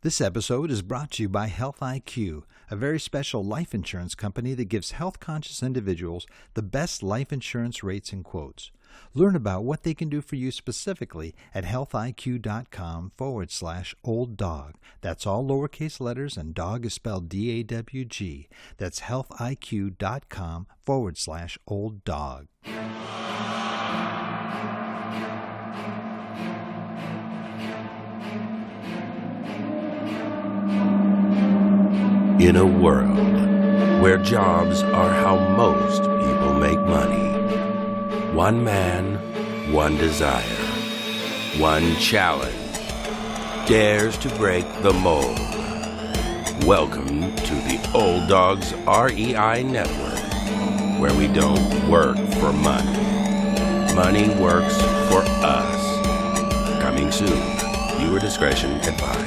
This episode is brought to you by Health IQ, a very special life insurance company that gives health-conscious individuals the best life insurance rates and quotes. Learn about what they can do for you specifically at healthiq.com/old dog. That's all lowercase letters and dog is spelled D-A-W-G. That's healthiq.com/old dog. In a world where jobs are how most people make money, one man, one desire, one challenge dares to break the mold. Welcome to the Old Dogs REI Network, where we don't work for money. Money works for us. Coming soon. Viewer discretion advised.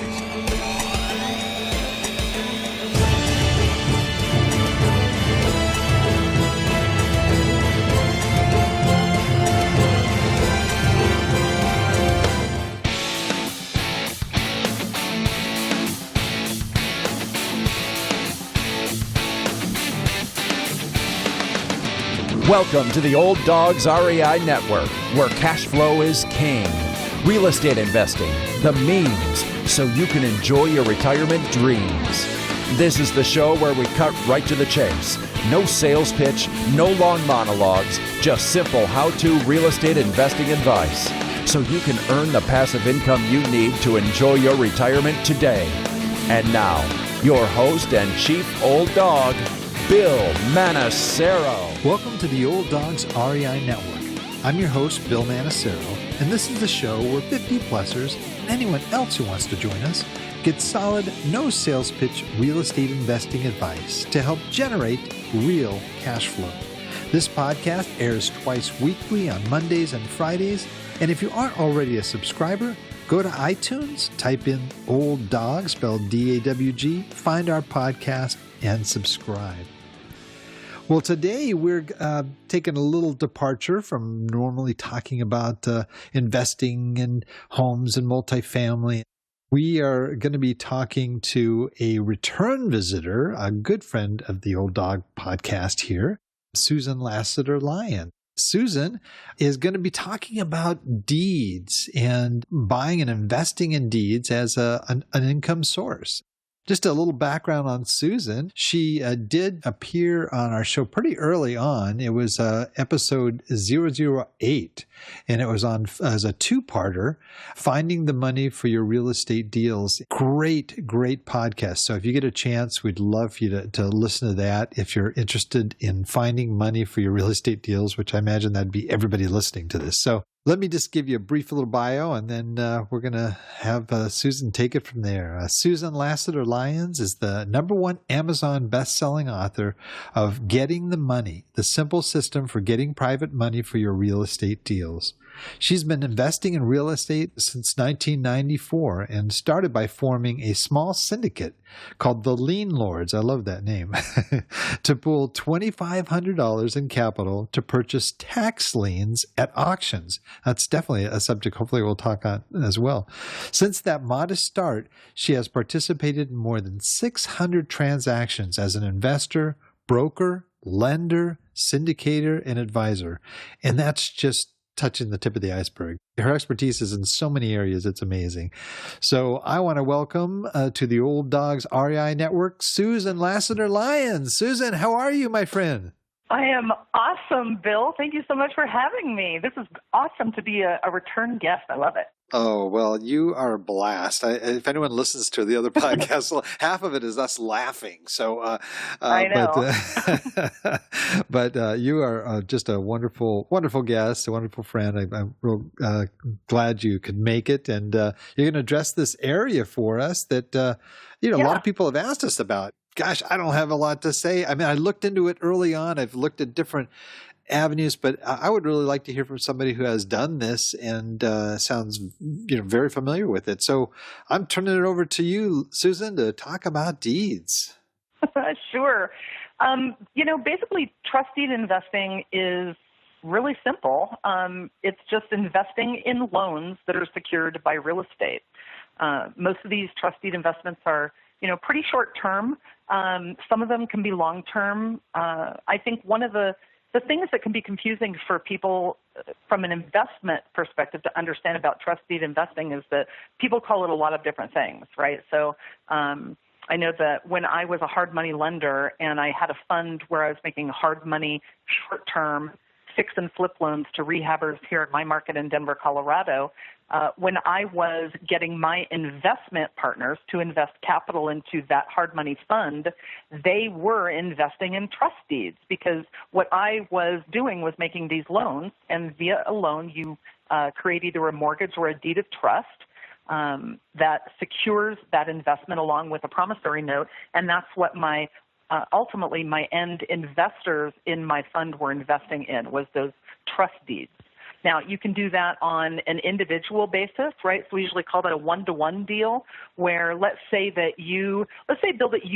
Welcome to the Old Dogs REI Network, where cash flow is king. Real estate investing, the means, so you can enjoy your retirement dreams. This is the show where we cut right to the chase. No sales pitch, no long monologues, just simple how-to real estate investing advice, so you can earn the passive income you need to enjoy your retirement today. And now, your host and chief old dog, Bill Manacero. Welcome to the Old Dogs REI Network. I'm your host, Bill Manacero, and this is the show where 50-plussers and anyone else who wants to join us get solid, no sales pitch real estate investing advice to help generate real cash flow. This podcast airs twice weekly on Mondays and Fridays, and if you aren't already a subscriber, go to iTunes, type in Old Dog, spelled D-A-W-G, find our podcast, and subscribe. Well, today we're taking a little departure from normally talking about investing in homes and multifamily. We are going to be talking to a return visitor, a good friend of the Old Dog podcast here, Susan Lassiter-Lyons. Susan is going to be talking about deeds and buying and investing in deeds as an income source. Just a little background on Susan. She did appear on our show pretty early on. It was episode 008, and it was on as a two-parter, Finding the Money for Your Real Estate Deals. Great, great podcast. So if you get a chance, we'd love for you to listen to that if you're interested in finding money for your real estate deals, which I imagine that'd be everybody listening to this. So let me just give you a brief little bio, and then we're going to have Susan take it from there. Susan Lassiter-Lyons is the #1 Amazon best-selling author of Getting the Money, the simple system for getting private money for your real estate deals. She's been investing in real estate since 1994 and started by forming a small syndicate called the Lien Lords, I love that name, to pool $2,500 in capital to purchase tax liens at auctions. That's definitely a subject hopefully we'll talk on as well. Since that modest start, she has participated in more than 600 transactions as an investor, broker, lender, syndicator, and advisor. And that's just touching the tip of the iceberg. Her expertise is in so many areas, it's amazing. So I want to welcome to the Old Dogs REI Network, Susan Lassiter-Lyons. Susan, how are you, my friend? I am awesome, Bill. Thank you so much for having me. This is awesome to be a return guest. I love it. Oh, well, you are a blast. If anyone listens to the other podcast, well, half of it is us laughing. So, I know. But you are just a wonderful, wonderful guest, a wonderful friend. I'm real glad you could make it. And you're going to address this area for us that, a lot of people have asked us about. Gosh, I don't have a lot to say. I mean, I looked into it early on. I've looked at different avenues, but I would really like to hear from somebody who has done this and sounds, very familiar with it. So I'm turning it over to you, Susan, to talk about deeds. Sure. Basically, trust deed investing is really simple. It's just investing in loans that are secured by real estate. Most of these trust deed investments are, pretty short term. Some of them can be long term. I think one of the things that can be confusing for people from an investment perspective to understand about trust deed investing is that people call it a lot of different things, right? So I know that when I was a hard money lender and I had a fund where I was making hard money, short term, fix and flip loans to rehabbers here in my market in Denver, Colorado, when I was getting my investment partners to invest capital into that hard money fund, they were investing in trust deeds because what I was doing was making these loans, and via a loan you create either a mortgage or a deed of trust that secures that investment along with a promissory note, and that's what ultimately my end investors in my fund were investing in, was those trust deeds. Now, you can do that on an individual basis, right? So we usually call that a one-to-one deal where let's say, Bill, that you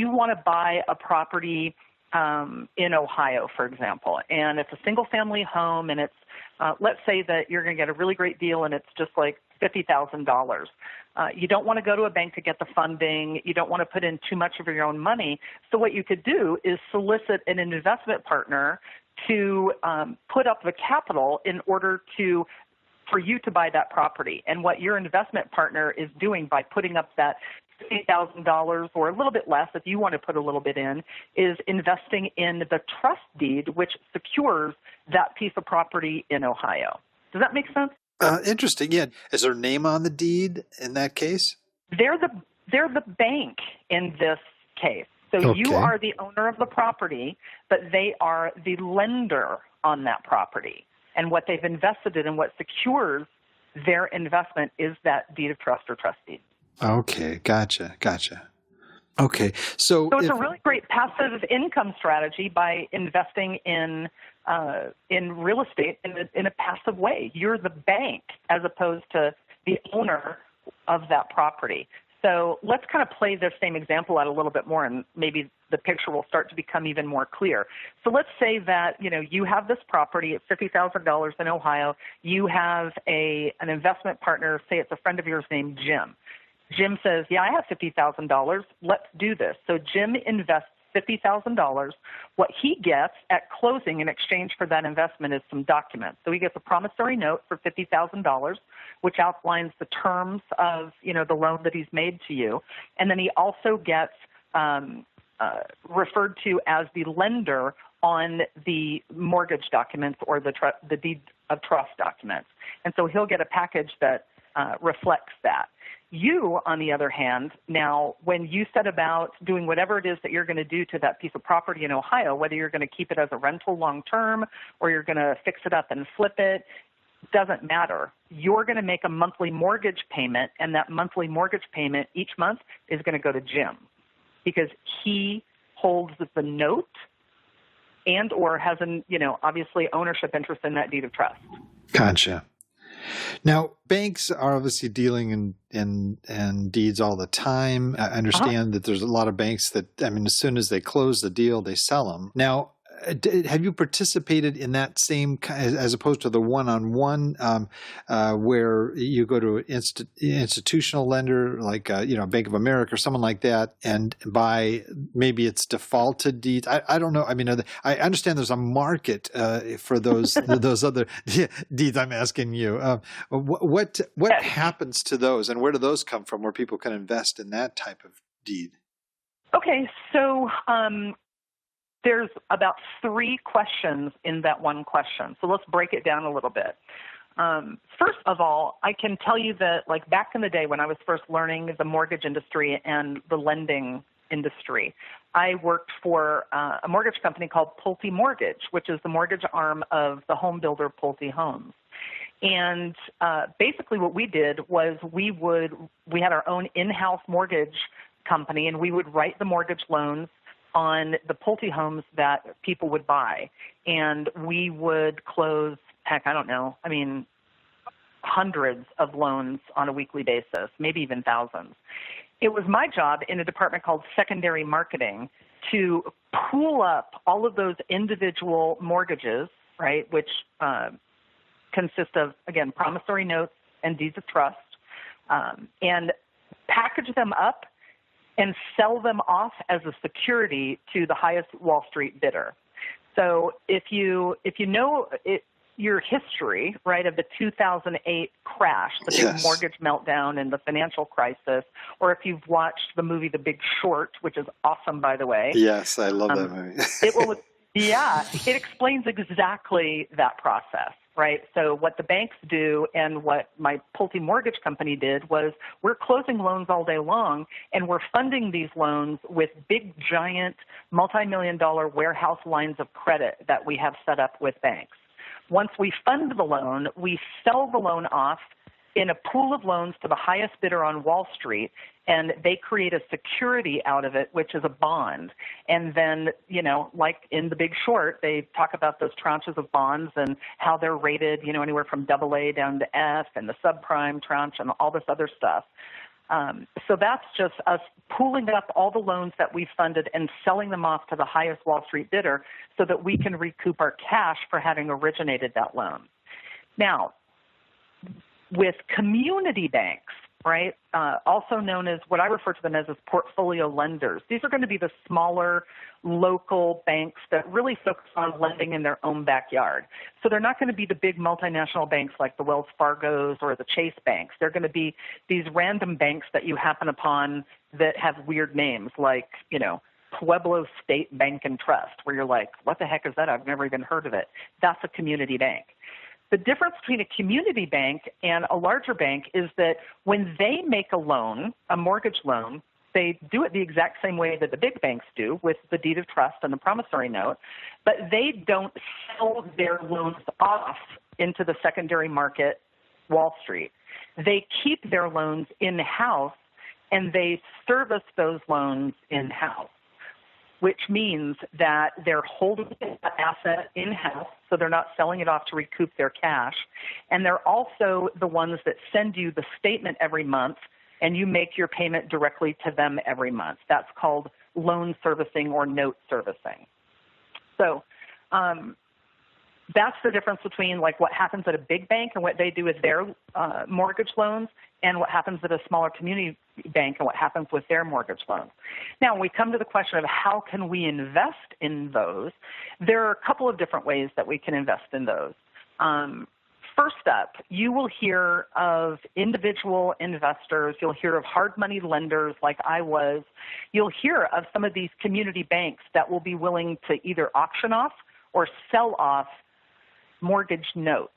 want to buy a property in Ohio, for example, and it's a single-family home, and it's let's say that you're going to get a really great deal, and it's just like $50,000. You don't want to go to a bank to get the funding. You don't want to put in too much of your own money. So what you could do is solicit an investment partner to put up the capital in order for you to buy that property. And what your investment partner is doing by putting up that $50,000 or a little bit less, if you want to put a little bit in, is investing in the trust deed, which secures that piece of property in Ohio. Does that make sense? Interesting. Yeah. Is there a name on the deed in that case? They're the bank in this case. So You are the owner of the property, but they are the lender on that property. And what they've invested in and what secures their investment is that deed of trust or trust deed. Okay. Gotcha. Okay. So it's a really great passive income strategy by investing in real estate in a passive way. You're the bank as opposed to the owner of that property. So let's kind of play this same example out a little bit more, and maybe the picture will start to become even more clear. So let's say that you have this property at $50,000 in Ohio. You have an investment partner, say it's a friend of yours named Jim. Jim says, yeah, I have $50,000. Let's do this. So Jim invests $50,000. What he gets at closing in exchange for that investment is some documents. So he gets a promissory note for $50,000, which outlines the terms of, the loan that he's made to you. And then he also gets referred to as the lender on the mortgage documents or the deed of trust documents. And so he'll get a package that reflects that. You, on the other hand, now, when you set about doing whatever it is that you're going to do to that piece of property in Ohio, whether you're going to keep it as a rental long term or you're going to fix it up and flip it, doesn't matter. You're going to make a monthly mortgage payment, and that monthly mortgage payment each month is going to go to Jim because he holds the note and or has obviously ownership interest in that deed of trust. Gotcha. Now, banks are obviously dealing in deeds all the time. I understand that there's a lot of banks that, as soon as they close the deal, they sell them. Now, have you participated in that same, as opposed to the one-on-one, where you go to an institutional lender like Bank of America or someone like that, and buy maybe it's defaulted deeds? I don't know. I understand there's a market for those other deeds. I'm asking you, what happens to those, and where do those come from, where people can invest in that type of deed? Okay, so there's about 3 questions in that one question. So let's break it down a little bit. First of all, I can tell you that back in the day when I was first learning the mortgage industry and the lending industry, I worked for a mortgage company called Pulte Mortgage, which is the mortgage arm of the home builder Pulte Homes. And basically what we did was we had our own in-house mortgage company, and we would write the mortgage loans on the Pulte homes that people would buy. And we would close, hundreds of loans on a weekly basis, maybe even thousands. It was my job in a department called secondary marketing to pool up all of those individual mortgages, right, which consist of, again, promissory notes and deeds of trust, and package them up and sell them off as a security to the highest Wall Street bidder. So if you know your history, right, of the 2008 crash, the big mortgage meltdown and the financial crisis, or if you've watched the movie The Big Short, which is awesome, by the way. Yes, I love that movie. It explains exactly that process. Right. So what the banks do and what my Pulte mortgage company did was we're closing loans all day long, and we're funding these loans with big, giant, multi-million-dollar warehouse lines of credit that we have set up with banks. Once we fund the loan, we sell the loan off in a pool of loans to the highest bidder on Wall Street, and they create a security out of it, which is a bond. And then, like in The Big Short, they talk about those tranches of bonds and how they're rated, anywhere from AA down to F, and the subprime tranche and all this other stuff. So that's just us pooling up all the loans that we funded and selling them off to the highest Wall Street bidder so that we can recoup our cash for having originated that loan. Now, with community banks, right, also known as what I refer to them as portfolio lenders. These are going to be the smaller local banks that really focus on lending in their own backyard. So they're not going to be the big multinational banks like the Wells Fargos or the Chase banks. They're going to be these random banks that you happen upon that have weird names like, Pueblo State Bank and Trust, where you're like, what the heck is that? I've never even heard of it. That's a community bank. The difference between a community bank and a larger bank is that when they make a loan, a mortgage loan, they do it the exact same way that the big banks do with the deed of trust and the promissory note, but they don't sell their loans off into the secondary market, Wall Street. They keep their loans in-house, and they service those loans in-house, which means that they're holding that asset in-house, so they're not selling it off to recoup their cash. And they're also the ones that send you the statement every month, and you make your payment directly to them every month. That's called loan servicing or note servicing. So that's the difference between like what happens at a big bank and what they do with their mortgage loans, and what happens at a smaller community bank and what happens with their mortgage loans. Now, when we come to the question of how can we invest in those, there are a couple of different ways that we can invest in those. First up, you will hear of individual investors. You'll hear of hard money lenders like I was. You'll hear of some of these community banks that will be willing to either auction off or sell off mortgage notes.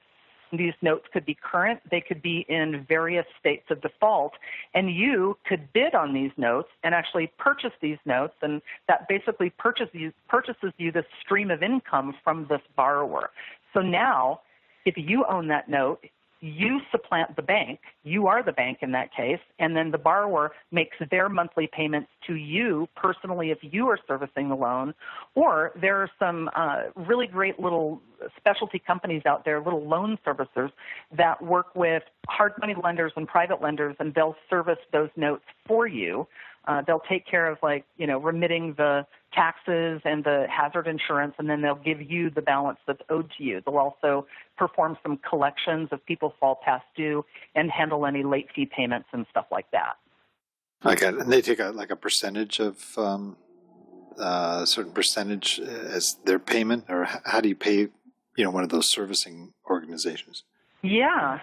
These notes could be current. They could be in various states of default. And you could bid on these notes and actually purchase these notes. And that basically purchases you this stream of income from this borrower. So now, if you own that note, you supplant the bank. You are the bank in that case. And then the borrower makes their monthly payments to you personally if you are servicing the loan. Or there are some really great little specialty companies out there, little loan servicers that work with hard money lenders and private lenders, and they'll service those notes for you. They'll take care of remitting the taxes and the hazard insurance, and then they'll give you the balance that's owed to you. They'll also perform some collections if people fall past due and handle any late fee payments and stuff like that. Okay, and they take a percentage of certain percentage as their payment, or how do you pay one of those servicing organizations? Yeah.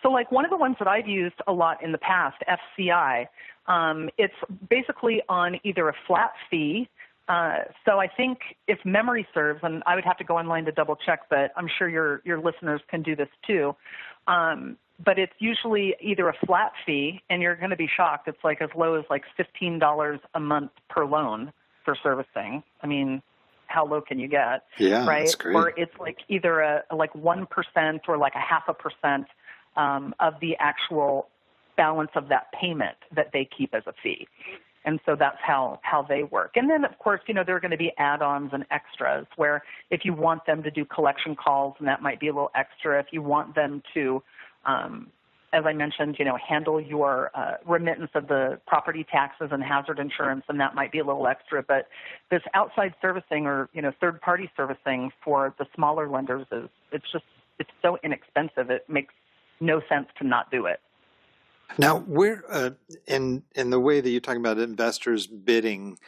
So one of the ones that I've used a lot in the past, FCI, it's basically on either a flat fee. So I think if memory serves, and I would have to go online to double check, but I'm sure your listeners can do this too. But it's usually either a flat fee, and you're going to be shocked. It's as low as $15 a month per loan for servicing. I mean, how low can you get? Yeah, right? That's great. Or it's either a 1% or a 0.5% of the actual balance of that payment that they keep as a fee. And so that's how they work. And then, of course, there are going to be add-ons and extras where if you want them to do collection calls, and that might be a little extra. If you want them to, as I mentioned, handle your remittance of the property taxes and hazard insurance, and that might be a little extra. But this outside servicing or, third-party servicing for the smaller lenders it's so inexpensive, it makes no sense to not do it. Now, where in the way that you're talking about investors bidding,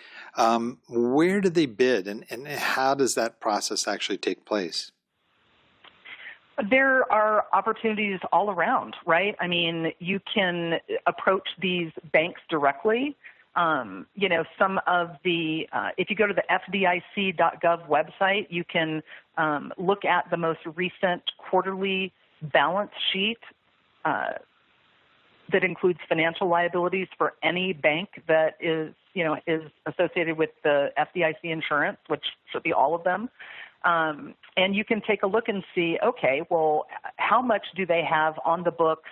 where do they bid, and how does that process actually take place? There are opportunities all around, right? I mean, you can approach these banks directly. Some of the, if you go to the FDIC.gov website, you can look at the most recent quarterly balance sheet that includes financial liabilities for any bank that is associated with the FDIC insurance, which should be all of them. And you can take a look and see, okay, well, how much do they have on the books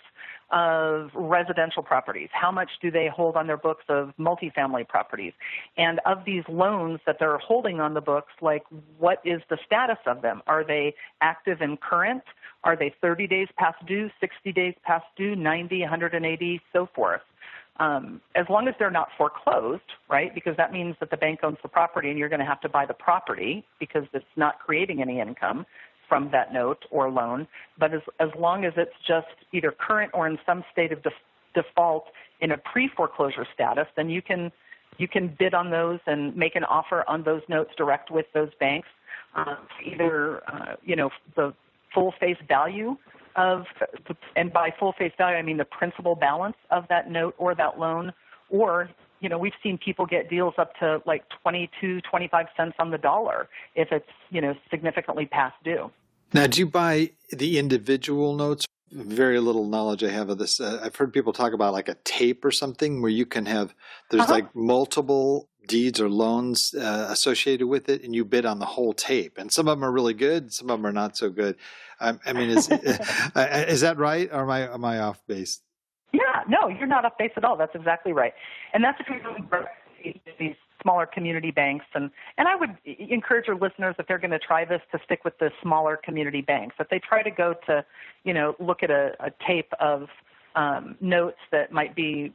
of residential properties? How much do they hold on their books of multifamily properties? And of these loans that they're holding on the books, like, what is the status of them? Are they active and current? Are they 30 days past due, 60 days past due, 90, 180, so forth? As long as they're not foreclosed, right, because that means that the bank owns the property and you're going to have to buy the property because it's not creating any income from that note or loan. But as long as it's just either current or in some state of default in a pre-foreclosure status, then you can bid on those and make an offer on those notes direct with those banks, either the full face value of, and by full face value, I mean the principal balance of that note or that loan, or, we've seen people get deals up to like 22, 25 cents on the dollar if it's, significantly past due. Now, do you buy the individual notes? Very little knowledge I have of this. I've heard people talk about like a tape or something where you can have, there's like multiple deeds or loans associated with it, and you bid on the whole tape. And some of them are really good, some of them are not so good. I mean, is that right, or am I off base? Yeah, no, you're not off base at all. That's exactly right. And that's if you're going to these smaller community banks. And I would encourage your listeners, if they're going to try this, to stick with the smaller community banks. If they try to go to, look at a tape of notes that might be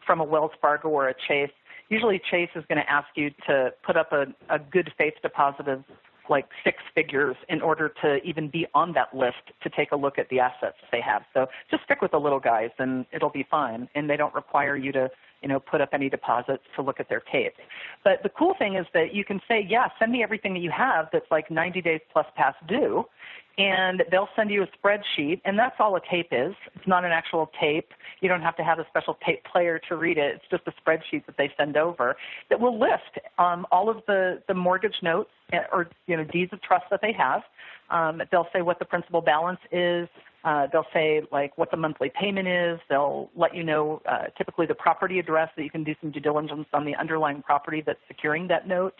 from a Wells Fargo or a Chase, usually Chase is going to ask you to put up a good faith deposit of like 6 figures in order to even be on that list to take a look at the assets they have. So just stick with the little guys and it'll be fine. And they don't require you to, put up any deposits to look at their tapes. But the cool thing is that you can say, yeah, send me everything that you have that's like 90 days plus past due. And they'll send you a spreadsheet, and that's all a tape is. It's not an actual tape. You don't have to have a special tape player to read it. It's just a spreadsheet that they send over that will list all of the mortgage notes or deeds of trust that they have. They'll say what the principal balance is. They'll say like what the monthly payment is. They'll let you know typically the property address, that you can do some due diligence on the underlying property that's securing that note.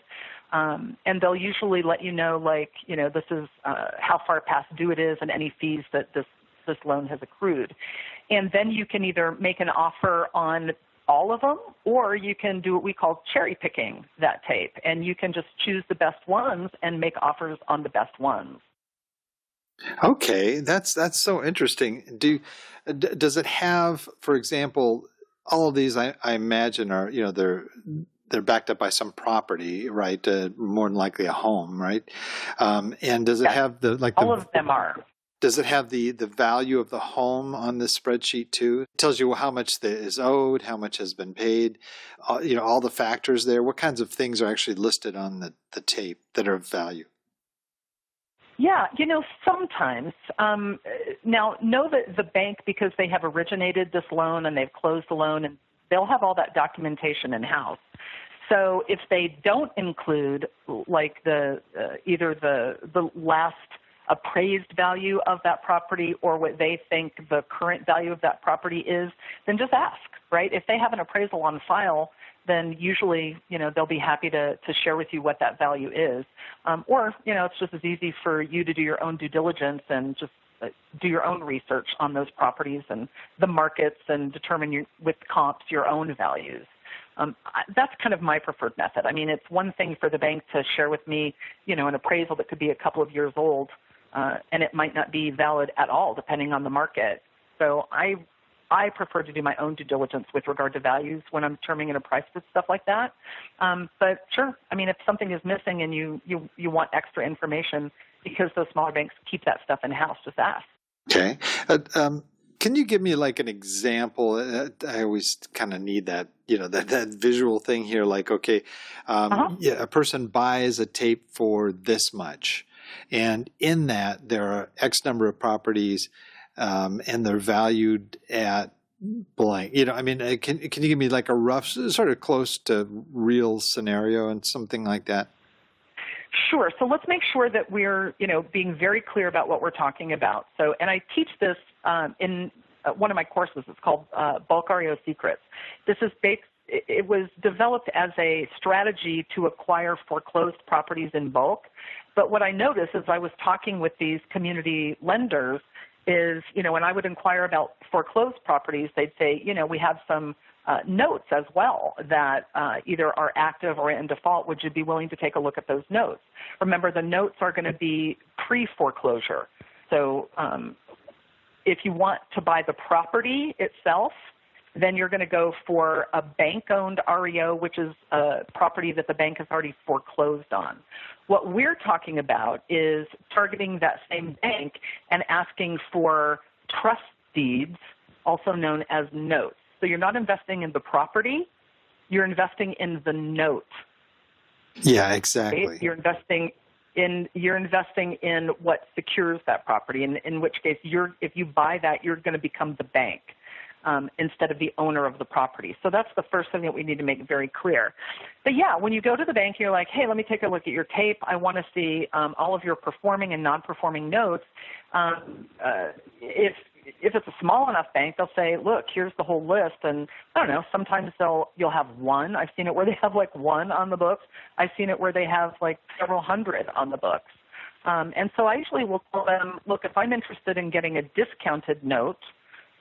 And they'll usually let you know, like, this is how far past due it is and any fees that this loan has accrued. And then you can either make an offer on all of them, or you can do what we call cherry picking that tape. And you can just choose the best ones and make offers on the best ones. Okay, that's so interesting. Does it have, for example, all of these? I imagine are they're backed up by some property, right? More than likely a home, right? And does it have all of them are? Does it have the value of the home on this spreadsheet too? It tells you how much is owed, how much has been paid, all the factors there. What kinds of things are actually listed on the tape that are of value? Yeah, sometimes. Now, know that the bank, because they have originated this loan and they've closed the loan, and they'll have all that documentation in-house. So if they don't include like either the last appraised value of that property or what they think the current value of that property is, then just ask, right? If they have an appraisal on file, then usually, they'll be happy to share with you what that value is. Or, it's just as easy for you to do your own due diligence and just do your own research on those properties and the markets and determine with comps your own values. That's kind of my preferred method. I mean, it's one thing for the bank to share with me, an appraisal that could be a couple of years old, and it might not be valid at all depending on the market. So I prefer to do my own due diligence with regard to values when I'm determining a price for stuff like that. But sure, I mean, if something is missing and you want extra information, because those smaller banks keep that stuff in-house, just ask. Okay. Can you give me like an example? I always kind of need that, that visual thing here. Like, okay, yeah, a person buys a tape for this much, and in that there are X number of properties, and they're valued at blank. Can you give me like a rough, sort of close to real scenario and something like that? Sure. So let's make sure that we're, being very clear about what we're talking about. So, and I teach this in one of my courses. It's called Bulk REO Secrets. This is it was developed as a strategy to acquire foreclosed properties in bulk. But what I noticed as I was talking with these community lenders is, when I would inquire about foreclosed properties, they'd say, we have some notes as well that either are active or in default. Would you be willing to take a look at those notes? Remember, the notes are going to be pre-foreclosure. So if you want to buy the property itself, then you're going to go for a bank-owned REO, which is a property that the bank has already foreclosed on. What we're talking about is targeting that same bank and asking for trust deeds, also known as notes. So you're not investing in the property, you're investing in the note. Yeah, exactly. Right? You're investing in what secures that property. In which case, if you buy that, you're going to become the bank instead of the owner of the property. So that's the first thing that we need to make very clear. But yeah, when you go to the bank, you're like, hey, let me take a look at your tape. I want to see all of your performing and non-performing notes. If it's a small enough bank, they'll say, look, here's the whole list. And I don't know, sometimes you'll have one. I've seen it where they have like one on the books. I've seen it where they have like several hundred on the books. And so I usually will tell them, look, if I'm interested in getting a discounted note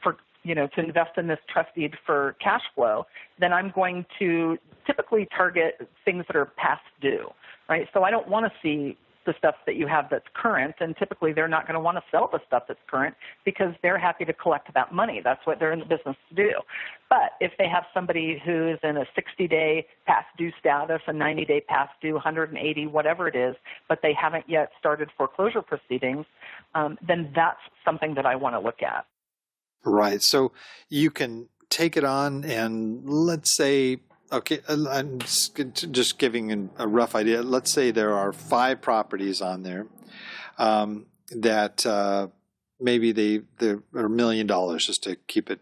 for, to invest in this trust deed for cash flow, then I'm going to typically target things that are past due, right? So I don't want to see the stuff that you have that's current, and typically they're not going to want to sell the stuff that's current because they're happy to collect that money. That's what they're in the business to do. But if they have somebody who's in a 60-day past due status, a 90-day past due, 180, whatever it is, but they haven't yet started foreclosure proceedings, then that's something that I want to look at. Right. So you can take it on and let's say, okay, I'm just giving a rough idea. Let's say there are 5 properties on there that maybe they're $1 million, just to keep it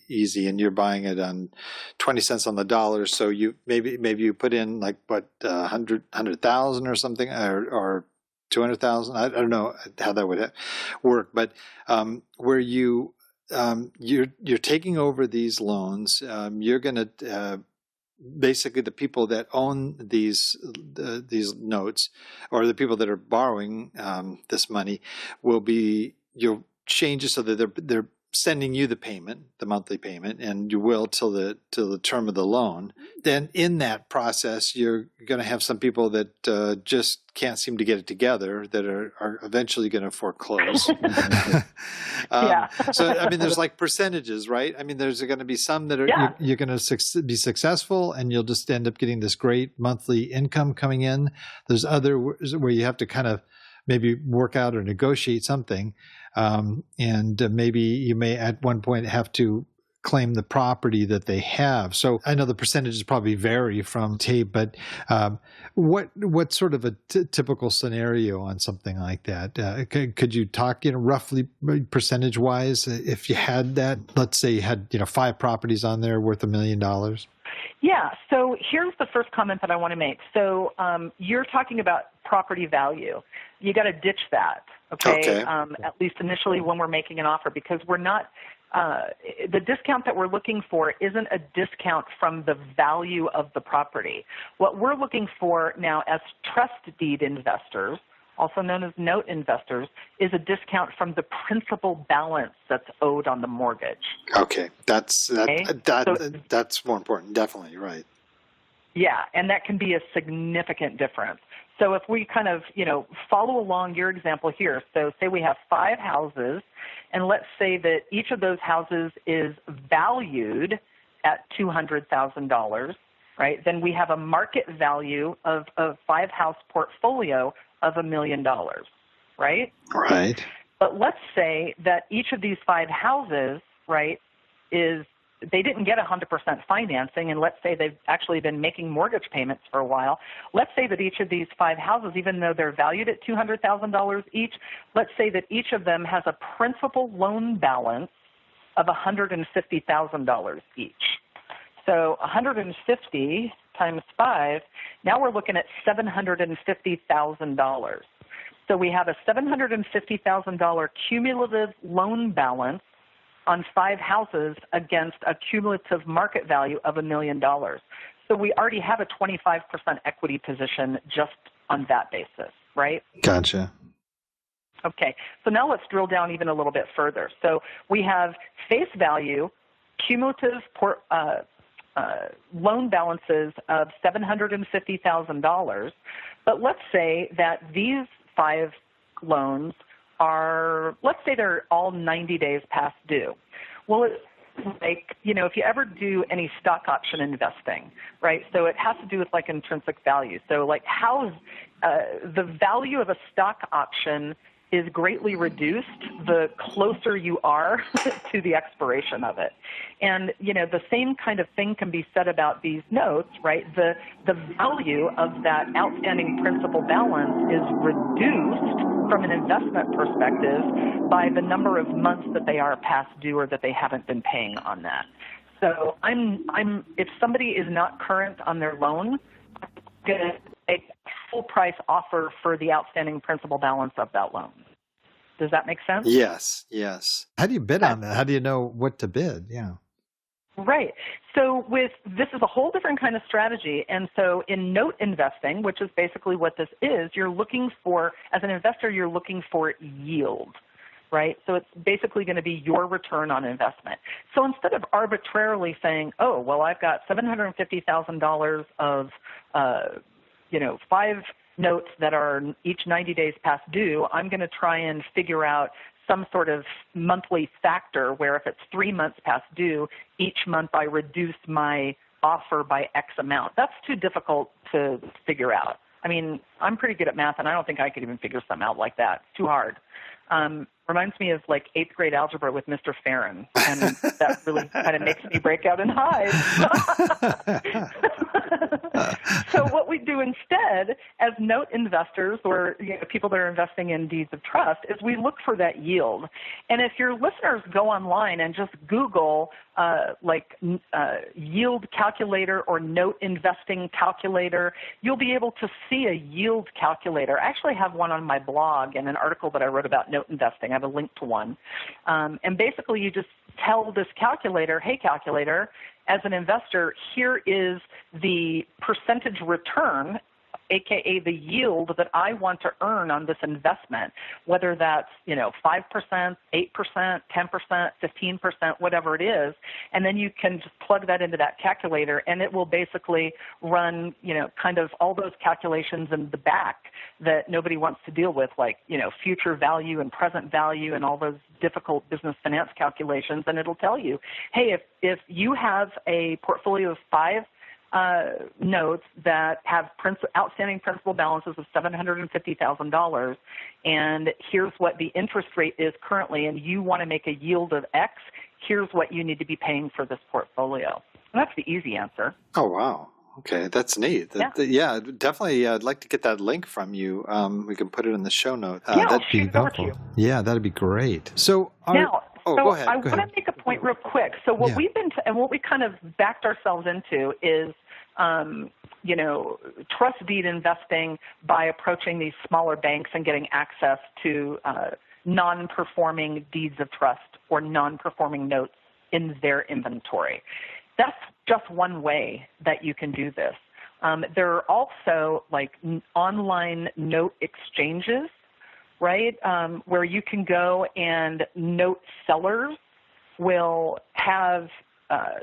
easy, and you're buying it on 20 cents on the dollar. So you maybe you put in like 100,000 or something, or 200,000. I don't know how that would work, but where you're taking over these loans, you're going to basically the people that own these notes, or the people that are borrowing this money, you'll change it so that they're sending you the monthly payment, and you will till the term of the loan. Then in that process, you're going to have some people that just can't seem to get it together, that are eventually going to foreclose. Yeah. So, there's like percentages, right? there's going to be some that are you're going to be successful, and you'll just end up getting this great monthly income coming in. There's other where you have to kind of maybe work out or negotiate something. And maybe you may at one point have to claim the property that they have. So I know the percentages probably vary from tape, but what sort of a typical scenario on something like that? Could you talk, roughly percentage wise, if you had that? Let's say you had 5 properties on there worth $1 million. Yeah. So here's the first comment that I want to make. So you're talking about property value. You got to ditch that. Okay. At least initially when we're making an offer, because we're not, the discount that we're looking for isn't a discount from the value of the property. What we're looking for now as trust deed investors, also known as note investors, is a discount from the principal balance that's owed on the mortgage. Okay. That's more important. Definitely. Right. Yeah. And that can be a significant difference. So if we kind of, follow along your example here, so say we have 5 houses, and let's say that each of those houses is valued at $200,000, right? Then we have a market value of a 5-house portfolio of $1 million, right? Right. But let's say that each of these 5 houses, right, they didn't get 100% financing, and let's say they've actually been making mortgage payments for a while. Let's say that each of these 5 houses, even though they're valued at $200,000 each, let's say that each of them has a principal loan balance of $150,000 each. So 150 times 5, now we're looking at $750,000. So we have a $750,000 cumulative loan balance on 5 houses against a cumulative market value of $1 million. So we already have a 25% equity position just on that basis, right? Gotcha. Okay, so now let's drill down even a little bit further. So we have face value, cumulative loan balances of $750,000, but let's say that these 5 loans are, let's say they're all 90 days past due. Well, it's like, if you ever do any stock option investing, right? So it has to do with like intrinsic value. So like how the value of a stock option is greatly reduced the closer you are to the expiration of it. And, the same kind of thing can be said about these notes, right? The value of that outstanding principal balance is reduced from an investment perspective by the number of months that they are past due or that they haven't been paying on that. So if somebody is not current on their loan, I'm going to make a full price offer for the outstanding principal balance of that loan. Does that make sense? Yes. How do you bid on that? How do you know what to bid? Yeah. Right. So this is a whole different kind of strategy. And so in note investing, which is basically what this is, you're looking for, as an investor, you're looking for yield, right? So it's basically going to be your return on investment. So instead of arbitrarily saying, oh, well, I've got $750,000 of, 5 notes that are each 90 days past due, I'm going to try and figure out some sort of monthly factor where if it's 3 months past due, each month I reduce my offer by X amount. That's too difficult to figure out. I mean, I'm pretty good at math, and I don't think I could even figure something out like that. It's too hard. Reminds me of like 8th grade algebra with Mr. Farron, and that really kind of makes me break out in hives. So what we do instead as note investors or people that are investing in deeds of trust is we look for that yield. And if your listeners go online and just Google yield calculator or note investing calculator, you'll be able to see a yield calculator. I actually have one on my blog in an article that I wrote about note investing. I have a link to one. And basically you just tell this calculator, hey, calculator, as an investor, here is the percentage return, aka the yield that I want to earn on this investment, whether that's 5%, 8%, 10%, 15%, whatever it is, and then you can just plug that into that calculator, and it will basically run kind of all those calculations in the back that nobody wants to deal with, like future value and present value and all those difficult business finance calculations, and it'll tell you, hey, if you have a portfolio of 5 notes that have outstanding principal balances of $750,000, and here's what the interest rate is currently, and you want to make a yield of X, here's what you need to be paying for this portfolio. And that's the easy answer. Oh, wow. Okay, that's neat. Yeah, definitely. I'd like to get that link from you. We can put it in the show notes. That'd be helpful. Yeah, that'd be great. So go ahead. I want to make a point real quick. So what we've been and what we kind of backed ourselves into is, trust deed investing by approaching these smaller banks and getting access to non-performing deeds of trust or non-performing notes in their inventory. That's just one way that you can do this. There are also like online note exchanges, right, where you can go and note sellers will have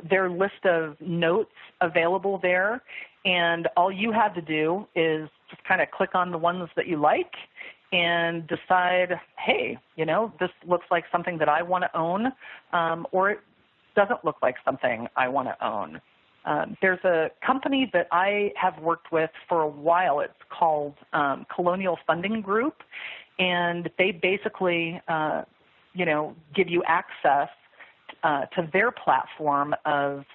their list of notes available there, and all you have to do is just kind of click on the ones that you like and decide, hey, this looks like something that I want to own, or it doesn't look like something I want to own. There's a company that I have worked with for a while. It's called Colonial Funding Group, and they basically, give you access to their platform of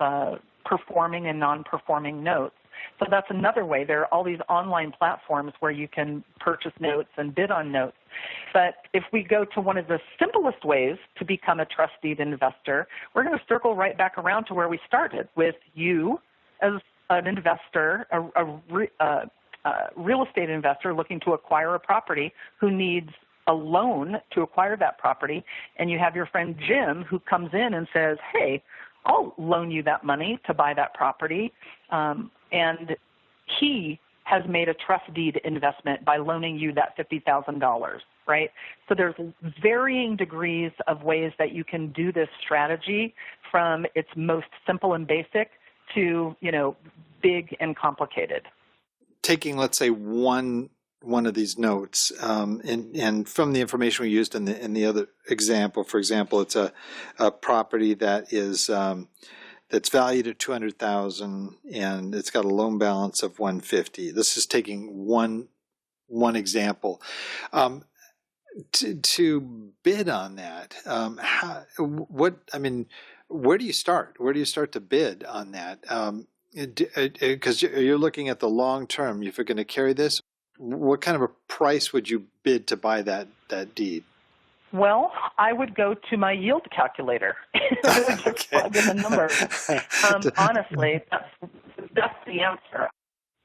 performing and non-performing notes. So that's another way. There are all these online platforms where you can purchase notes and bid on notes. But if we go to one of the simplest ways to become a trust deed investor, we're going to circle right back around to where we started, with you as an investor, a real estate investor looking to acquire a property who needs a loan to acquire that property, and you have your friend Jim who comes in and says, hey, I'll loan you that money to buy that property, and he has made a trust deed investment by loaning you that $50,000, right? So there's varying degrees of ways that you can do this strategy, from its most simple and basic to, big and complicated. Taking, let's say, one of these notes, and from the information we used in the other example, for example, it's a property that is that's valued at $200,000 and it's got a loan balance of $150,000. This is taking one example. To bid on that, where do you start? Where do you start to bid on that? Because you're looking at the long term. If you're going to carry this, what kind of a price would you bid to buy that deed? Well, I would go to my yield calculator. Just plug in the numbers. Honestly, that's the answer.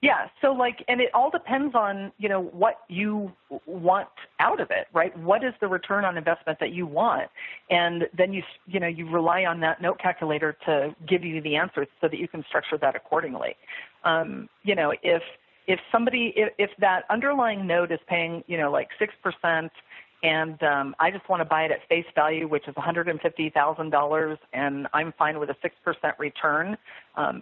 Yeah, so and it all depends on, what you want out of it, right? What is the return on investment that you want? And then you rely on that note calculator to give you the answers so that you can structure that accordingly. If that underlying note is paying, 6%, and I just want to buy it at face value, which is $150,000, and I'm fine with a 6% return,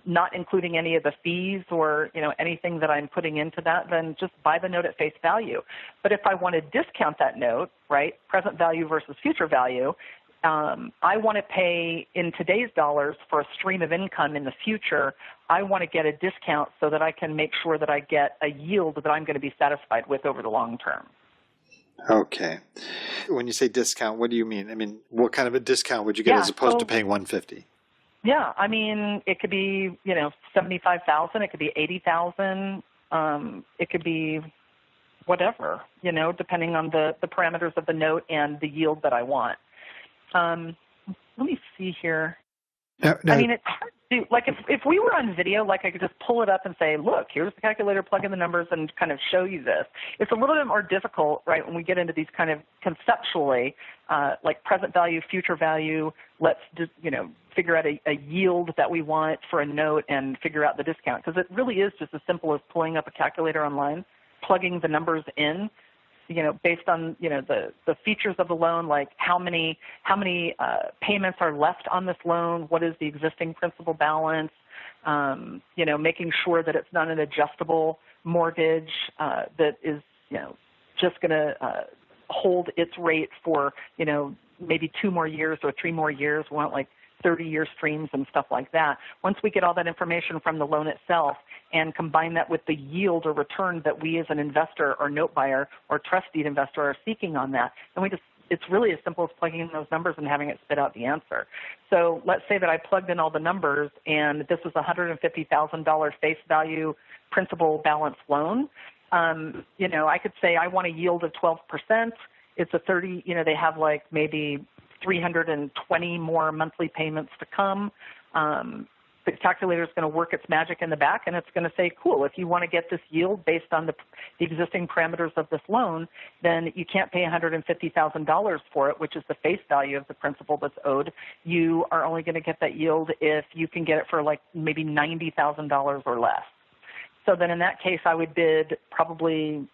not including any of the fees or, anything that I'm putting into that, then just buy the note at face value. But if I want to discount that note, right, present value versus future value, I want to pay in today's dollars for a stream of income in the future. I want to get a discount so that I can make sure that I get a yield that I'm going to be satisfied with over the long term. Okay. When you say discount, what do you mean? I mean, what kind of a discount would you get as opposed to paying $150,000? Yeah, it could be, $75,000, it could be $80,000, it could be whatever, depending on the parameters of the note and the yield that I want. Let me see here. No. It's hard to do. If we were on video, I could just pull it up and say, look, here's the calculator, plug in the numbers, and kind of show you this. It's a little bit more difficult, right, when we get into these kind of conceptually, present value, future value. Let's just, figure out a yield that we want for a note and figure out the discount. Because it really is just as simple as pulling up a calculator online, plugging the numbers in, based on, the features of the loan, like how many payments are left on this loan, what is the existing principal balance, making sure that it's not an adjustable mortgage that is, just going to hold its rate for, maybe 2 more years or 3 more years. We want 30-year streams and stuff like that. Once we get all that information from the loan itself and combine that with the yield or return that we as an investor or note buyer or trust deed investor are seeking on that, then it's really as simple as plugging in those numbers and having it spit out the answer. So let's say that I plugged in all the numbers and this was a $150,000 face value principal balance loan. I could say I want a yield of 12%. It's a 30, they have maybe 320 more monthly payments to come. The calculator is going to work its magic in the back, and it's going to say, cool, if you want to get this yield based on the existing parameters of this loan, then you can't pay $150,000 for it, which is the face value of the principal that's owed. You are only going to get that yield if you can get it for maybe $90,000 or less. So then in that case, I would bid probably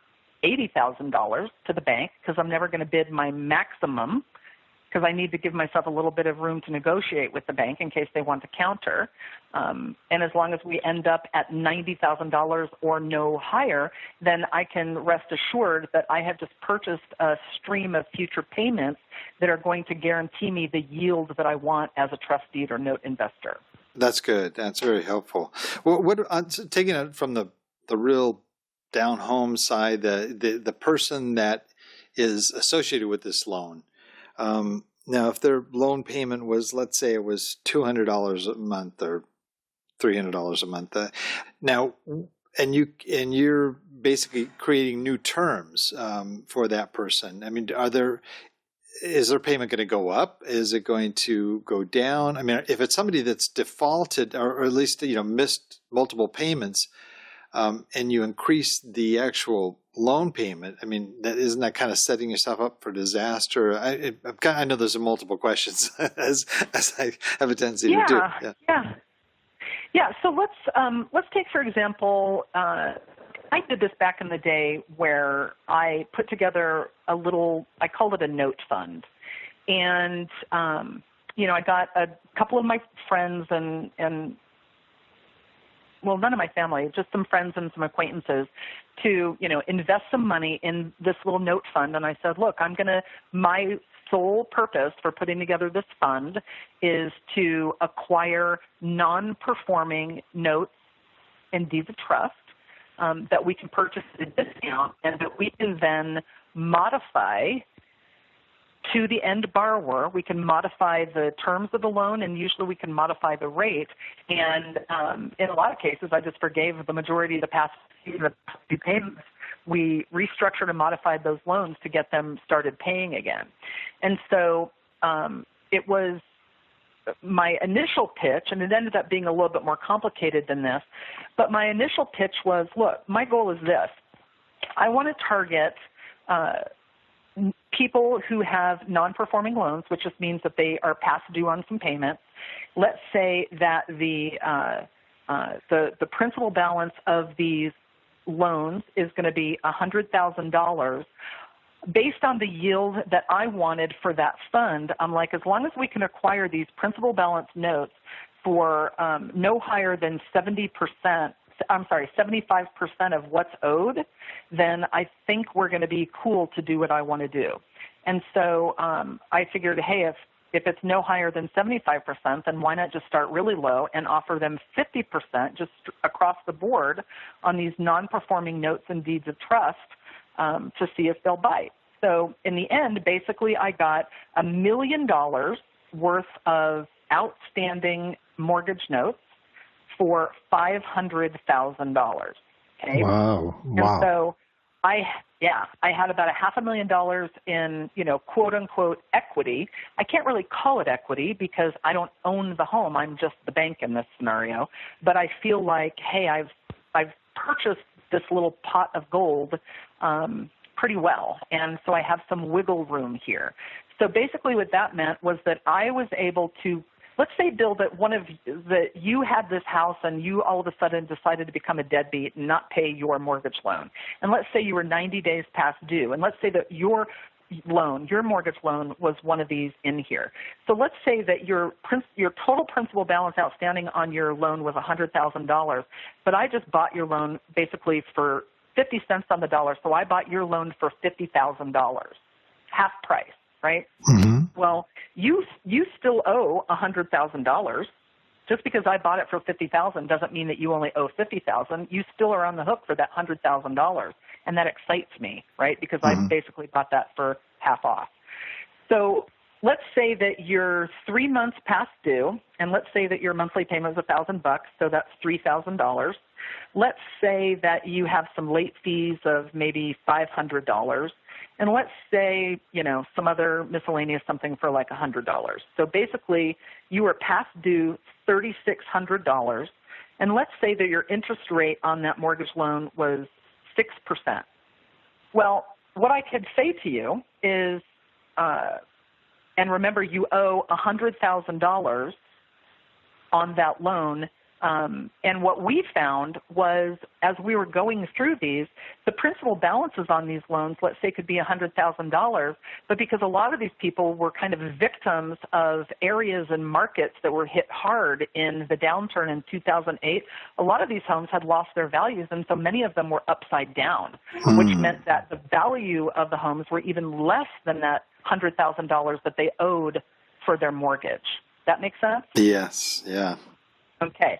$80,000 to the bank, because I'm never going to bid my maximum, because I need to give myself a little bit of room to negotiate with the bank in case they want to counter. And as long as we end up at $90,000 or no higher, then I can rest assured that I have just purchased a stream of future payments that are going to guarantee me the yield that I want as a trust deed or note investor. That's good. That's very helpful. Well, taking it from the real down home side, the person that is associated with this loan. Now, if their loan payment was, let's say it was $200 a month or $300 a month, and you're basically creating new terms for that person. I mean, is their payment going to go up? Is it going to go down? I mean, if it's somebody that's defaulted or at least missed multiple payments, and you increase the actual loan payment, I mean, isn't that kind of setting yourself up for disaster? I know there's multiple questions as I have a tendency to do. Yeah. So let's take, for example, I did this back in the day where I put together I called it a note fund. And, I got a couple of my friends and well, none of my family, just some friends and some acquaintances to, invest some money in this little note fund. And I said, look, my sole purpose for putting together this fund is to acquire non-performing notes and deeds of trust that we can purchase at a discount and that we can then modify to the end borrower. We can modify the terms of the loan, and usually we can modify the rate. And in a lot of cases, I just forgave the majority of the past few payments. We restructured and modified those loans to get them started paying again. And so it was my initial pitch, and it ended up being a little bit more complicated than this, but my initial pitch was, look, my goal is this. I want to target people who have non-performing loans, which just means that they are past due on some payments. Let's say that the principal balance of these loans is going to be $100,000. Based on the yield that I wanted for that fund, I'm like, as long as we can acquire these principal balance notes for no higher than 75% of what's owed, then I think we're going to be cool to do what I want to do. And so I figured, hey, if it's no higher than 75%, then why not just start really low and offer them 50% just across the board on these non-performing notes and deeds of trust to see if they'll bite. So in the end, basically, I got $1 million worth of outstanding mortgage notes for $500,000. Okay. Wow. And so I had about $500,000 in, quote unquote equity. I can't really call it equity because I don't own the home. I'm just the bank in this scenario. But I feel like, hey, I've purchased this little pot of gold pretty well. And so I have some wiggle room here. So basically what that meant was that I was able to, let's say, Bill, that you had this house and you all of a sudden decided to become a deadbeat and not pay your mortgage loan. And let's say you were 90 days past due. And let's say that your mortgage loan was one of these in here. So let's say that your total principal balance outstanding on your loan was $100,000, but I just bought your loan basically for 50 cents on the dollar. So I bought your loan for $50,000, half price, right? Mm-hmm. Well, you still owe $100,000. Just because I bought it for $50,000 doesn't mean that you only owe $50,000. You still are on the hook for that $100,000, and that excites me, right? Because I basically bought that for half off. So let's say that you're 3 months past due, and let's say that your monthly payment is $1,000, so that's $3,000. Let's say that you have some late fees of maybe $500. And let's say, some other miscellaneous something for like $100. So basically, you are past due $3,600. And let's say that your interest rate on that mortgage loan was 6%. Well, what I could say to you is, and remember, you owe $100,000 on that loan. And what we found was, as we were going through these, the principal balances on these loans, let's say, could be $100,000, but because a lot of these people were kind of victims of areas and markets that were hit hard in the downturn in 2008, a lot of these homes had lost their values, and so many of them were upside down, which meant that the value of the homes were even less than that $100,000 that they owed for their mortgage. That make sense? Yes, yeah. Okay.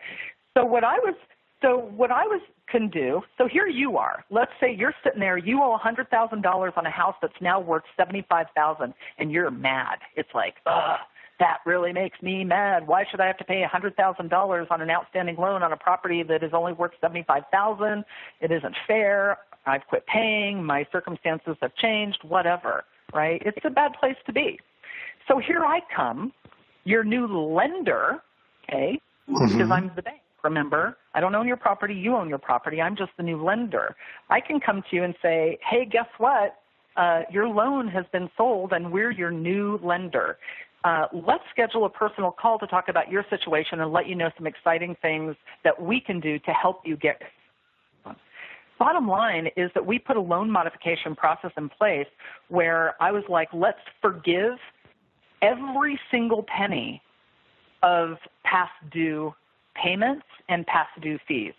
So what I was So what I can do, so here you are. Let's say you're sitting there, you owe $100,000 on a house that's now worth $75,000, and you're mad. It's like, ugh, that really makes me mad. Why should I have to pay $100,000 on an outstanding loan on a property that is only worth $75,000? It isn't fair. I've quit paying. My circumstances have changed, whatever, right? It's a bad place to be. So here I come, your new lender, okay, because I'm the bank. Remember, I don't own your property. You own your property. I'm just the new lender. I can come to you and say, hey, guess what? Your loan has been sold, and we're your new lender. Let's schedule a personal call to talk about your situation and let you know some exciting things that we can do to help you get. Bottom line is that we put a loan modification process in place where I was like, let's forgive every single penny of past due payments and past due fees.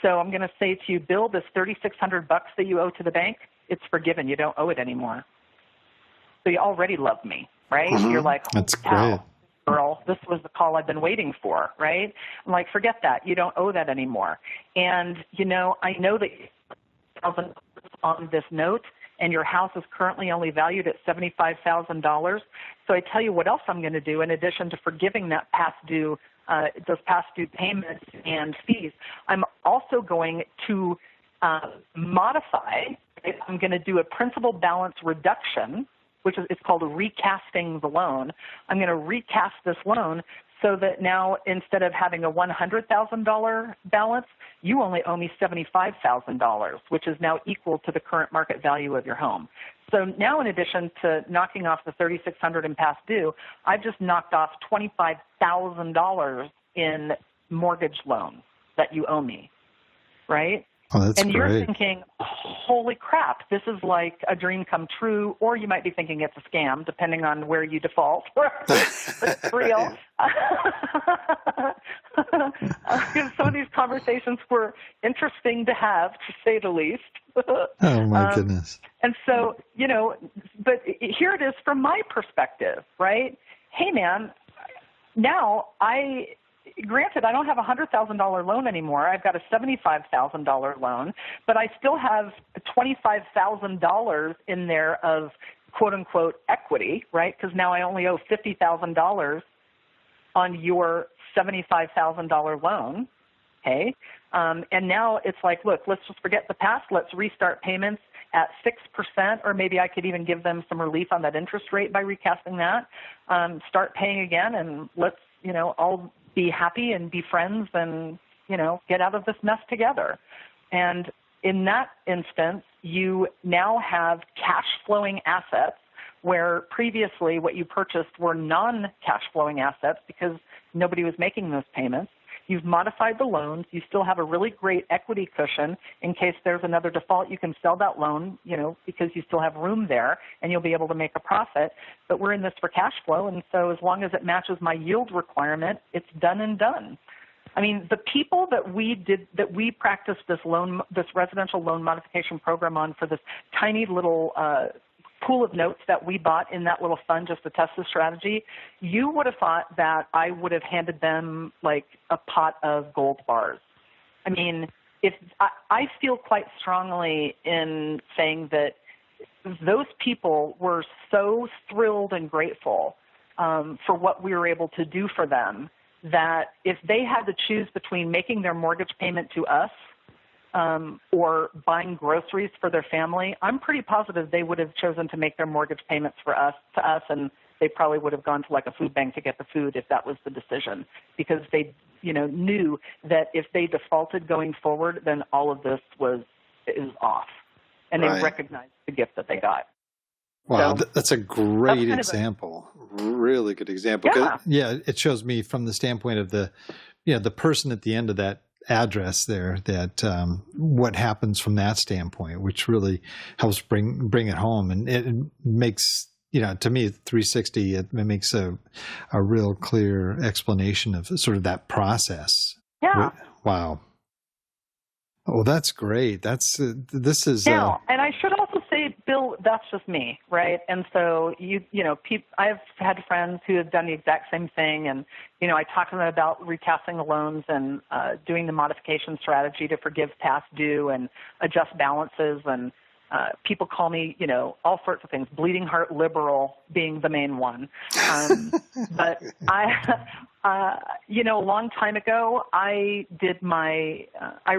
So I'm going to say to you, Bill, this $3,600 that you owe to the bank, it's forgiven. You don't owe it anymore. So you already love me, right? You're like, oh, that's wow, great. Girl, this was the call I've been waiting for, right? I'm like, forget that. You don't owe that anymore. And, I know that $1,000 on this note, and your house is currently only valued at $75,000. So I tell you what else I'm going to do in addition to forgiving that those past due payments and fees. I'm also going to modify. I'm going to do a principal balance reduction, which is it's called recasting the loan. I'm going to recast this loan so that now instead of having a $100,000 balance, you only owe me $75,000, which is now equal to the current market value of your home. So now in addition to knocking off the $3,600 in past due, I've just knocked off $25,000 in mortgage loans that you owe me, right? Oh, that's and great. You're thinking, holy crap, this is like a dream come true, or you might be thinking it's a scam, depending on where you default. But it's real. Some of these conversations were interesting to have, to say the least. Oh, my goodness. And so, but here it is from my perspective, right? Hey, man, now granted, I don't have a $100,000 loan anymore. I've got a $75,000 loan, but I still have $25,000 in there of quote-unquote equity, right? Because now I only owe $50,000 on your $75,000 loan, okay? And now it's like, look, let's just forget the past. Let's restart payments at 6%, or maybe I could even give them some relief on that interest rate by recasting that. Start paying again, and let's, all be happy and be friends and, get out of this mess together. And in that instance, you now have cash flowing assets where previously what you purchased were non-cash flowing assets because nobody was making those payments. You've modified the loans. You still have a really great equity cushion in case there's another default. You can sell that loan, because you still have room there and you'll be able to make a profit. But we're in this for cash flow, and so as long as it matches my yield requirement, it's done and done. I mean, the people that we practiced this residential loan modification program on for this tiny little pool of notes that we bought in that little fund just to test the strategy, you would have thought that I would have handed them like a pot of gold bars. I mean, I feel quite strongly in saying that those people were so thrilled and grateful for what we were able to do for them that if they had to choose between making their mortgage payment to us or buying groceries for their family, I'm pretty positive they would have chosen to make their mortgage payments to us, and they probably would have gone to like a food bank to get the food if that was the decision, because they, knew that if they defaulted going forward, then all of this is off, and they recognized the gift that they got. Wow, so, that's a great example. Really good example. Yeah. It shows me from the standpoint of the person at the end of that address there, that what happens from that standpoint, which really helps bring it home, and it makes to me 360. It makes a real clear explanation of sort of that process. Yeah. Wow. Oh, that's great. This is now, and I should also say honestly, Bill, that's just me, right? And so I've had friends who have done the exact same thing, and I talk to them about recasting the loans and doing the modification strategy to forgive past due and adjust balances, and people call me, all sorts of things, bleeding heart liberal being the main one. But a long time ago, I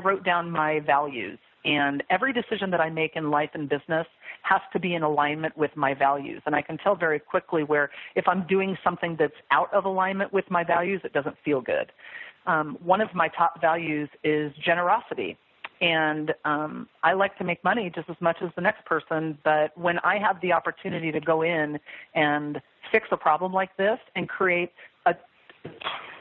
wrote down my values, and every decision that I make in life and business has to be in alignment with my values. And I can tell very quickly where if I'm doing something that's out of alignment with my values, it doesn't feel good. One of my top values is generosity. And I like to make money just as much as the next person, but when I have the opportunity to go in and fix a problem like this and create a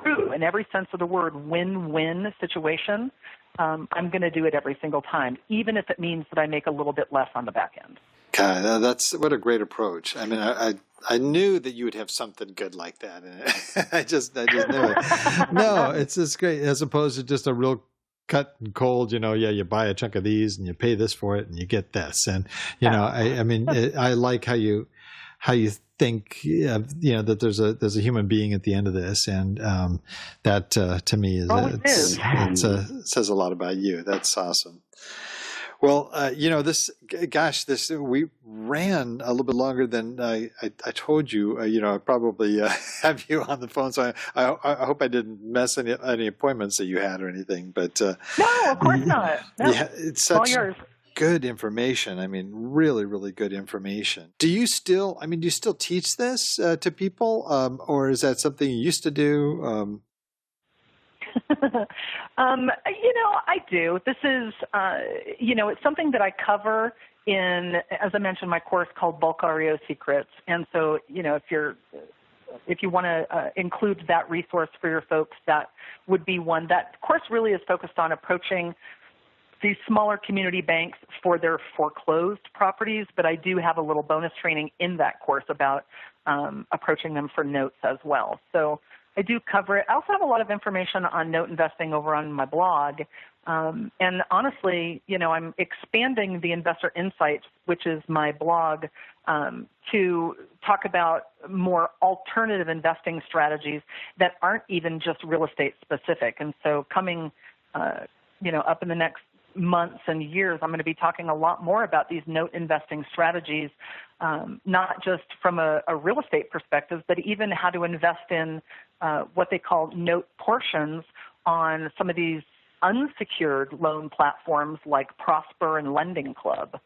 true, in every sense of the word, win-win situation, I'm going to do it every single time, even if it means that I make a little bit less on the back end. God, that's what a great approach. I mean, I knew that you would have something good like that in it. I just knew it. No, it's just great, as opposed to just a real cut and cold, you buy a chunk of these and you pay this for it and you get this. And, I like how you think, that there's a human being at the end of this. And that to me says a lot about you. That's awesome. Well, we ran a little bit longer than I told you. I probably have you on the phone, so I hope I didn't mess any appointments that you had or anything. But no, of course not. No. Yeah, it's such all yours. Good information. I mean, really, really good information. Do you still teach this to people, or is that something you used to do? I do. This is, it's something that I cover in, as I mentioned, my course called Bulk REO Secrets. And so, if you want to include that resource for your folks, that would be one. That course really is focused on approaching these smaller community banks for their foreclosed properties, but I do have a little bonus training in that course about approaching them for notes as well. So I do cover it. I also have a lot of information on note investing over on my blog. And honestly, I'm expanding the Investor Insights, which is my blog, to talk about more alternative investing strategies that aren't even just real estate specific. And so coming, up in the next months and years, I'm going to be talking a lot more about these note investing strategies, not just from a real estate perspective, but even how to invest in what they call note portions on some of these unsecured loan platforms like Prosper and Lending Club.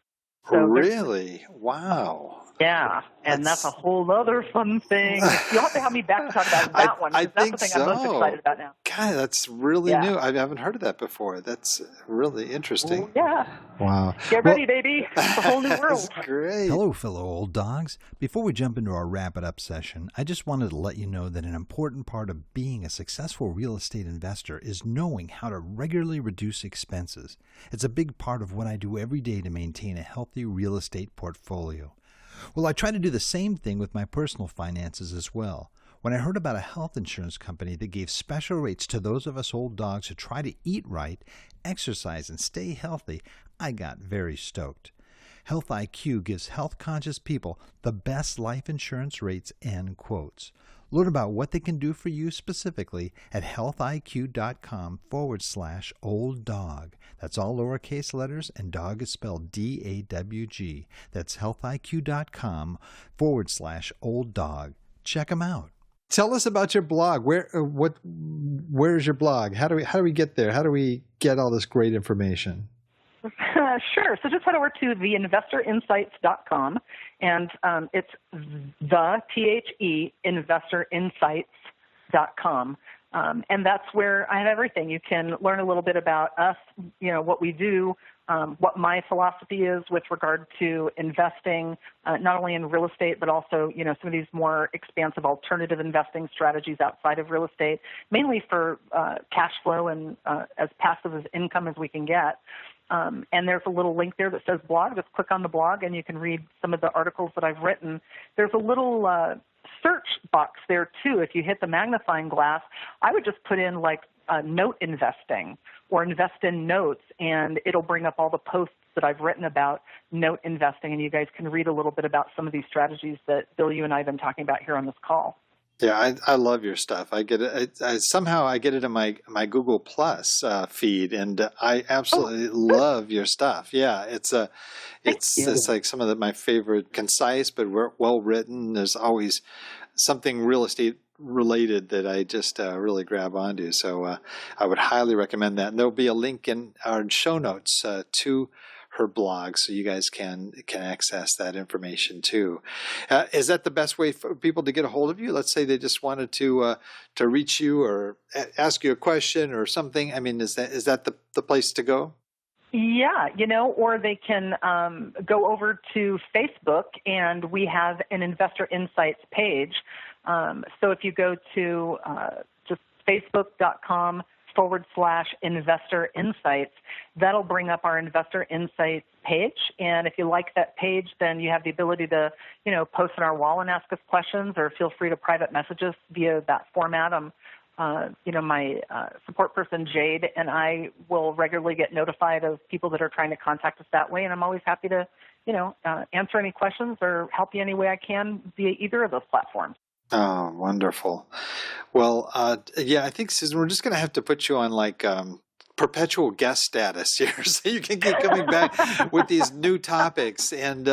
So really? Wow. Yeah, and that's a whole other fun thing. You'll have to have me back to talk about that one, because that's the thing I'm most excited about now. God, that's really new. I haven't heard of that before. That's really interesting. Ooh, yeah. Wow. Get ready, baby. It's a whole new world. That's great. Hello, fellow old dogs. Before we jump into our wrap-it-up session, I just wanted to let you know that an important part of being a successful real estate investor is knowing how to regularly reduce expenses. It's a big part of what I do every day to maintain a healthy real estate portfolio. Well, I try to do the same thing with my personal finances as well. When I heard about a health insurance company that gave special rates to those of us old dogs who try to eat right, exercise, and stay healthy, I got very stoked. Health IQ gives health-conscious people the best life insurance rates and quotes. Learn about what they can do for you specifically at healthiq.com/old dog. That's all lowercase letters, and dog is spelled DAWG. That's healthiq.com/old dog. Check them out. Tell us about your blog. Where is your blog? How do we get there? How do we get all this great information? Sure. So just head over to theinvestorinsights.com, and it's investorinsights.com. And that's where I have everything. You can learn a little bit about us, what we do, what my philosophy is with regard to investing, not only in real estate, but also, some of these more expansive alternative investing strategies outside of real estate, mainly for cash flow and as passive as income as we can get. And there's a little link there that says blog. Just click on the blog and you can read some of the articles that I've written. There's a little search box there too. If you hit the magnifying glass, I would just put in like note investing or invest in notes, and it'll bring up all the posts that I've written about note investing, and you guys can read a little bit about some of these strategies that Bill, you and I have been talking about here on this call. Yeah, I love your stuff. I get it. Somehow I get it in my Google Plus feed, and I absolutely love your stuff. Yeah, it's like some of my favorite, concise but well written. There's always something real estate related that I just really grab onto. So I would highly recommend that. And there'll be a link in our show notes to her blog, so you guys can access that information too. Is that the best way for people to get a hold of you? Let's say they just wanted to reach you or ask you a question or something. I mean, is that the place to go? Yeah, or they can go over to Facebook, and we have an Investor Insights page. So if you go to just facebook.com/Investor Insights, that'll bring up our Investor Insights page. And if you like that page, then you have the ability to, post on our wall and ask us questions, or feel free to private message us via that format. My support person, Jade, and I will regularly get notified of people that are trying to contact us that way. And I'm always happy to, answer any questions or help you any way I can via either of those platforms. Oh, wonderful. Well, I think, Susan, we're just going to have to put you on perpetual guest status here, so you can keep coming back with these new topics. And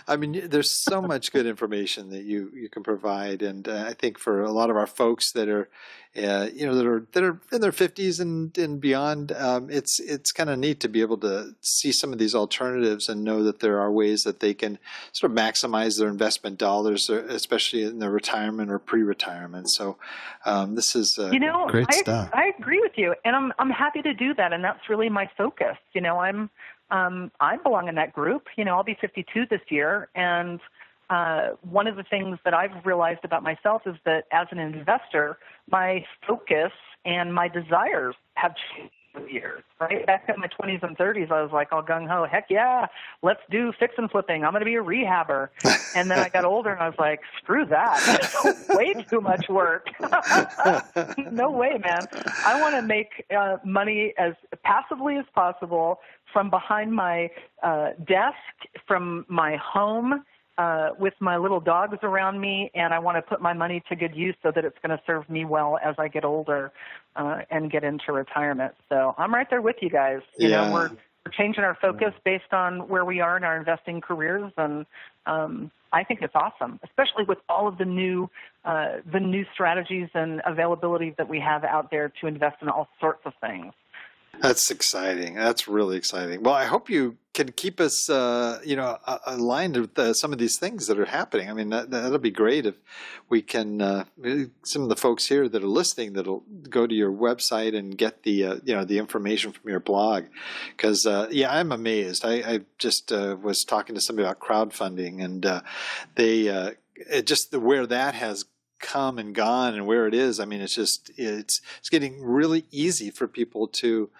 there's so much good information that you can provide. And I think for a lot of our folks that are, that are in their 50s and beyond, it's kind of neat to be able to see some of these alternatives and know that there are ways that they can sort of maximize their investment dollars, especially in their retirement or pre-retirement. So this is great stuff. I agree with you, and I'm happy to do that, and that's really my focus. I belong in that group. I'll be 52 this year, and one of the things that I've realized about myself is that as an investor, my focus and my desires have changed over the years, right? Back in my 20s and 30s, I was like all gung-ho, heck yeah, let's do fix and flipping. I'm going to be a rehabber. And then I got older and I was like, screw that. That's way too much work. No way, man. I want to make money as passively as possible from behind my desk, from my home, with my little dogs around me, and I want to put my money to good use so that it's going to serve me well as I get older and get into retirement. So I'm right there with you guys. We're changing our focus based on where we are in our investing careers, and I think it's awesome, especially with all of the new strategies and availability that we have out there to invest in all sorts of things. That's exciting. That's really exciting. Well, I hope you can keep us, aligned with some of these things that are happening. I mean, that'll be great if we can. Some of the folks here that are listening that'll go to your website and get the information from your blog, because I'm amazed. I just was talking to somebody about crowdfunding, and they just where that has come and gone and where it is. I mean, it's getting really easy for people to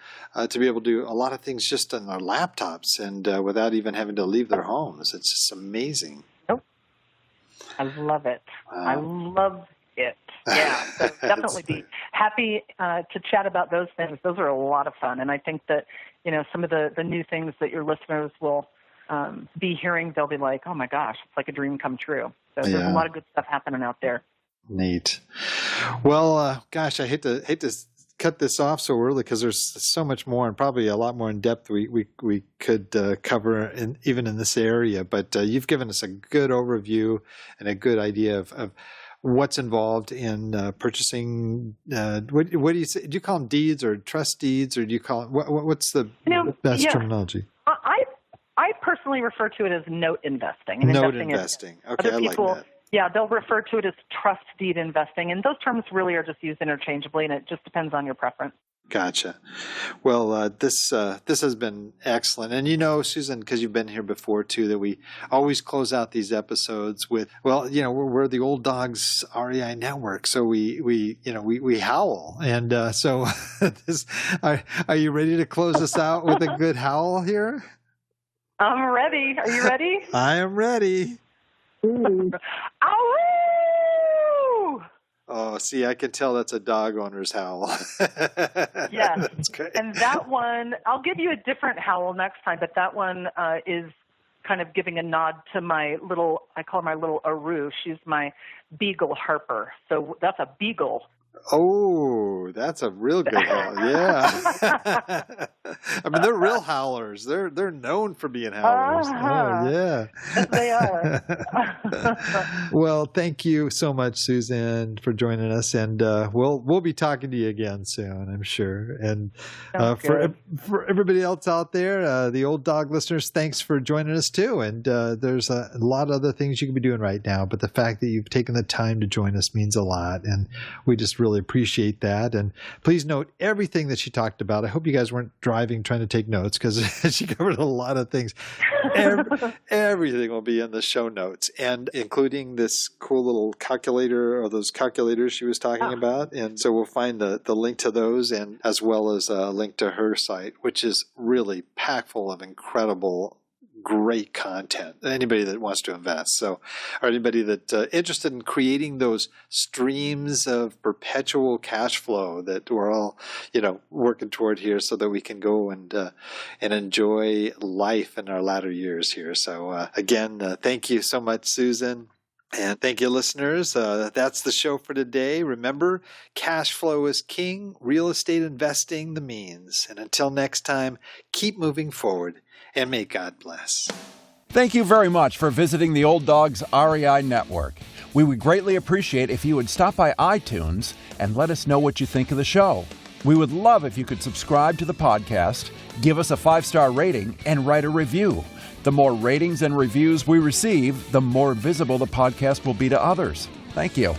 be able to do a lot of things just on their laptops and without even having to leave their homes. It's just amazing. Nope. I love it. I love it. Yeah, so definitely be happy to chat about those things. Those are a lot of fun, and I think that some of the new things that your listeners will be hearing, they'll be like, oh my gosh, it's like a dream come true. So there's a lot of good stuff happening out there. Neat. Well, gosh, I hate to cut this off so early because there's so much more and probably a lot more in depth we could cover even in this area. But you've given us a good overview and a good idea of what's involved in purchasing. What do you say? Do you call them deeds or trust deeds, or do you call it what's the best terminology? I personally refer to it as note investing. Note investing. Okay, I like that. Yeah, they'll refer to it as trust deed investing, and those terms really are just used interchangeably, and it just depends on your preference. Gotcha. Well, this has been excellent, and Susan, because you've been here before too, that we always close out these episodes with, we're the Old Dogs REI Network, so we howl, and so are you ready to close us out with a good howl here? I'm ready. Are you ready? I am ready. Ow! Oh, see, I can tell that's a dog owner's howl. Yeah. That's great. And that one, I'll give you a different howl next time, but that one is kind of giving a nod to I call her my little Aru. She's my beagle Harper. So that's a beagle. Oh, that's a real good howl. Yeah. I mean, they're real howlers. They're known for being howlers. Oh, yeah. Yes, they are. Well, thank you so much, Susan, for joining us, and we'll be talking to you again soon, I'm sure. And for everybody else out there, the Old Dog listeners, thanks for joining us too. And there's a lot of other things you can be doing right now, but the fact that you've taken the time to join us means a lot, and we just really appreciate that. And please note everything that she talked about. I hope you guys weren't driving trying to take notes, because she covered a lot of things. Everything will be in the show notes, and including this cool little calculator, or those calculators she was talking about. And so we'll find the link to those, and as well as a link to her site, which is really packed full of incredible, great content. Anybody that wants to invest, or anybody that's interested in creating those streams of perpetual cash flow that we're all, working toward here, so that we can go and enjoy life in our latter years here. So again, thank you so much, Susan. And thank you, listeners. That's the show for today. Remember, cash flow is king, real estate investing the means. And until next time, keep moving forward, and may God bless. Thank you very much for visiting the Old Dogs REI Network. We would greatly appreciate if you would stop by iTunes and let us know what you think of the show. We would love if you could subscribe to the podcast, give us a 5-star rating, and write a review. The more ratings and reviews we receive, the more visible the podcast will be to others. Thank you.